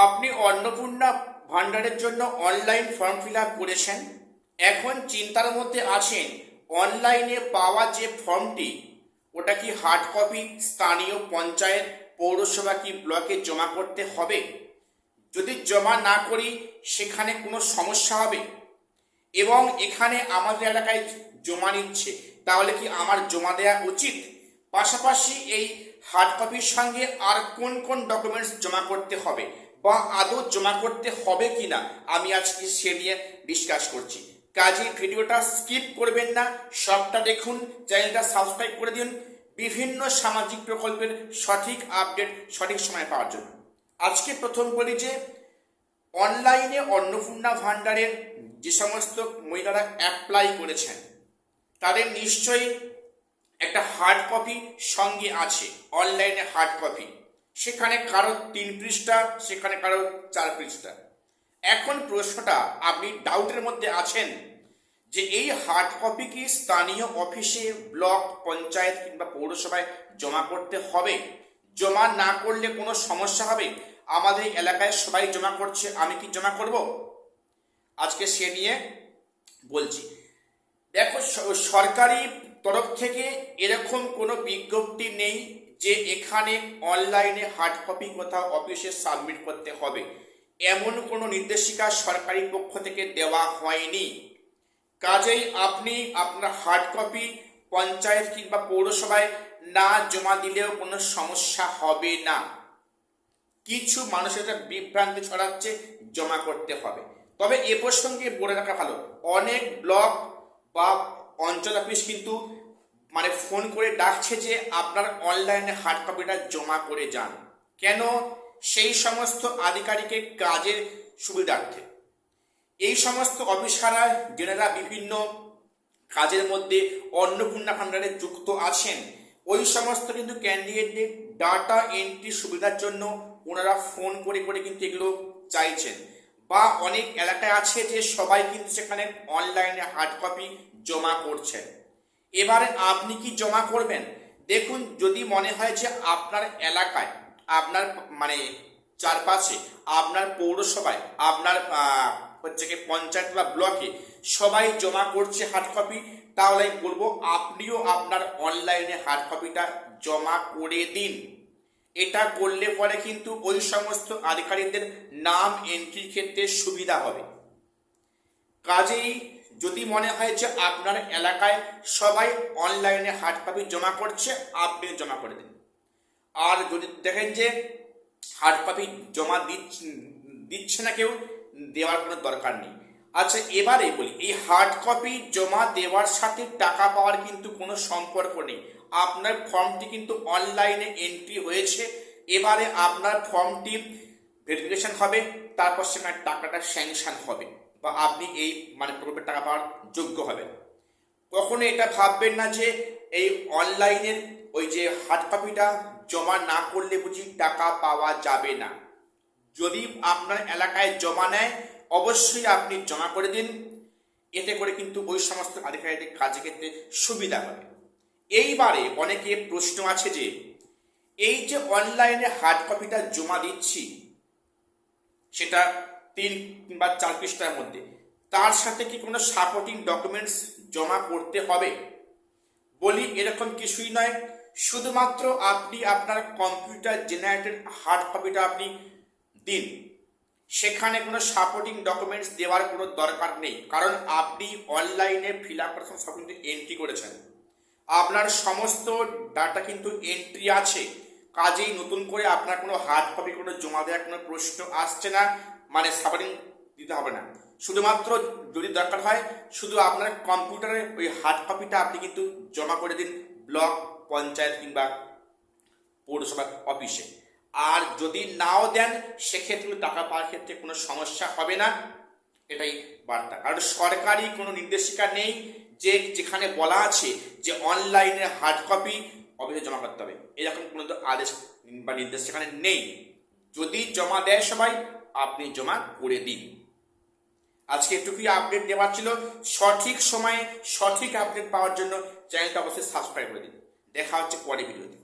আপনি অন্নপূর্ণা ভান্ডারের জন্য অনলাইন ফর্ম ফিল আপ করেছেন। এখন চিন্তার মধ্যে আছেন অনলাইনে পাওয়া যে ফর্মটি ওটা কি হার্ড কপি স্থানীয় পঞ্চায়েত পৌরসভা কি ব্লকে জমা করতে হবে? যদি জমা না করি সেখানে কোনো সমস্যা হবে? এবং এখানে আমাদের এলাকায় জমা নিচ্ছে, তাহলে কি আমার জমা দেওয়া উচিত? পাশাপাশি এই হার্ড কপির সঙ্গে আর কোন কোন ডকুমেন্টস জমা করতে হবে বা আদৌ জমা করতে হবে কিনা আমি আজকে সে নিয়ে ডিসকাস করছি। কাজে ভিডিওটা স্কিপ করবেন না, সবটা দেখুন, চ্যানেলটা সাবস্ক্রাইব করে দিন বিভিন্ন সামাজিক প্রকল্পের সঠিক আপডেট সঠিক সময় পাওয়ার জন্য। আজকে প্রথম বলি যে অনলাইনে অন্নপূর্ণা ভান্ডারের যে সমস্ত মহিলারা অ্যাপ্লাই করেছেন তাদের নিশ্চয়ই একটা হার্ড কপি সঙ্গে আছে, অনলাইনে হার্ড কপি। সেখানে কারো 3 পৃষ্ঠা, সেখানে কারো 4 পৃষ্ঠা। এখন প্রশ্নটা, আপনি ডাউটের মধ্যে আছেন যে এই হার্ড কপি কি স্থানীয় অফিসে, ব্লক, পঞ্চায়েত কিংবা পৌরসভায় জমা করতে হবে? জমা না করলে কোনো সমস্যা হবে? আমাদের এলাকায় সবাই জমা করছে, আমি কি জমা করব? আজকে সে নিয়ে বলছি। দেখো, সরকারি তরফ থেকে এরকম কোনো বিজ্ঞপ্তি নেই যে এখানে অনলাইনে হার্ড কপি কোথাও অফিসে সাবমিট করতে হবে, এমন কোনো নির্দেশিকা সরকারি পক্ষ থেকে দেওয়া হয়নি। কাজেই আপনি আপনার হার্ড কপি পঞ্চায়েত কিংবা পৌরসভায় না জমা দিলেও কোনো সমস্যা হবে না। কিছু মানুষ এটা বিভ্রান্তি ছড়াচ্ছে জমা করতে হবে। তবে এ প্রসঙ্গে বলে রাখা ভালো, অনেক ব্লক বা অঞ্চল অফিস কিন্তু ফোন করে ডাকছে যে আপনার অনলাইনে হার্ড কপিটা জমা করে যান। কেন? সেই সমস্ত আধিকারিকের কাজের সুবিধার্থে। এই সমস্ত অফিসাররা যারা বিভিন্ন কাজের মধ্যে অন্নপূর্ণা ভান্ডারে যুক্ত আছেন, ওই সমস্ত কিন্তু ক্যান্ডিডেটদের ডাটা এন্ট্রি সুবিধার জন্য ওনারা ফোন করে করে কিন্তু এগুলো চাইছেন। বা অনেক এলাকায় আছে যে সবাই কিন্তু সেখানে অনলাইনে হার্ড কপি জমা করছেন। এবারে আপনি কি জমা করবেন? দেখুন, যদি মনে হয় যে আপনার এলাকায়, আপনার চারপাশে, আপনার পৌরসভায়, আপনার পঞ্চায়েত বা ব্লকে সবাই জমা করছে হার্ড কপি, তাহলে আমি বলবো আপনিও আপনার অনলাইনে হার্ড কপিটা জমা করে দিন। এটা করলে পরে কিন্তু ওই সমস্ত আধিকারিকদের নাম এন্ট্রির ক্ষেত্রে সুবিধা হবে। কাজেই যদি মনে হয় যে আপনার এলাকায় সবাই অনলাইনে হার্ড কপি জমা করছে, আপনি জমা করে দিন। আর যদি দেখেন যে হার্ড কপি জমা দিচ্ছে না কেউ, দেওয়ার কোনো দরকার নেই। আচ্ছা, এবারে বলি, এই হার্ড কপি জমা দেওয়ার সাথে টাকা পাওয়ার কিন্তু কোনো সম্পর্ক নেই। আপনার ফর্মটি কিন্তু অনলাইনে এন্ট্রি হয়েছে, এবারে আপনার ফর্মটি ভেরিফিকেশন হবে, তারপর সেখানে টাকাটা স্যাংশন হবে বা আপনি এই প্রকল্পের টাকা পাওয়ার যোগ্য হবেন। কখনো এটা ভাববেন না যে এই অনলাইনের ওই যে হার্ড কপিটা জমা না করলে বুঝি টাকা পাওয়া যাবে না। যদি আপনার এলাকায় জমা নেয়, অবশ্যই আপনি জমা করে দিন। এতে করে কিন্তু ওই সমস্ত আধিকারিকদের কাজের ক্ষেত্রে সুবিধা হবে। এইবারে অনেকে প্রশ্ন আছে যে এই যে অনলাইনে হার্ড কপিটা জমা দিচ্ছি, সেটা 3 কিংবা 4 পৃষ্ঠার মধ্যে, তার সাথে কি কোনো সাপোর্টিং ডকুমেন্টস জমা করতে হবে? বলি, এরকম কিছুই নয়। শুধুমাত্র আপনি আপনার কম্পিউটার জেনারেটেড হার্ড কপিটা আপনি দিন, সেখানে কোনো সাপোর্টিং ডকুমেন্টস দেওয়ার কোনো দরকার নেই। কারণ আপনি অনলাইনে ফিল আপ করেছেন, সব কিন্তু এন্ট্রি করেছেন, আপনার সমস্ত ডাটা কিন্তু এন্ট্রি আছে। কাজেই নতুন করে আপনার কোনো হার্ড কপি কোনো জমা দেওয়ার কোনো প্রশ্ন আসছে না, সাপোর্টিং দিতে হবে না। শুধুমাত্র যদি দরকার হয়, শুধু আপনার কম্পিউটারে ওই হার্ড কপিটা আপনি কিন্তু জমা করে দিন ব্লক, পঞ্চায়েত কিংবা পৌরসভা অফিসে। আর যদি নাও দেন, সেক্ষেত্রে টাকা পাওয়ার ক্ষেত্রে কোনো সমস্যা হবে না, এটাই বার্তা। কারণ সরকারি কোনো নির্দেশিকা নেই যে যেখানে বলা আছে যে অনলাইনে হার্ড কপি অফিসে জমা করতে হবে, এরকম কোনো আদেশ বা নির্দেশ সেখানে নেই। যদি জমা দেয় সবাই, আপনি জমা করে দিন। আজকে এটুকুই আপডেট দেওয়ার ছিল। সঠিক সময়ে সঠিক আপডেট পাওয়ার জন্য চ্যানেলটা অবশ্যই সাবস্ক্রাইব করে দিন। দেখা হচ্ছে পরের ভিডিওতে।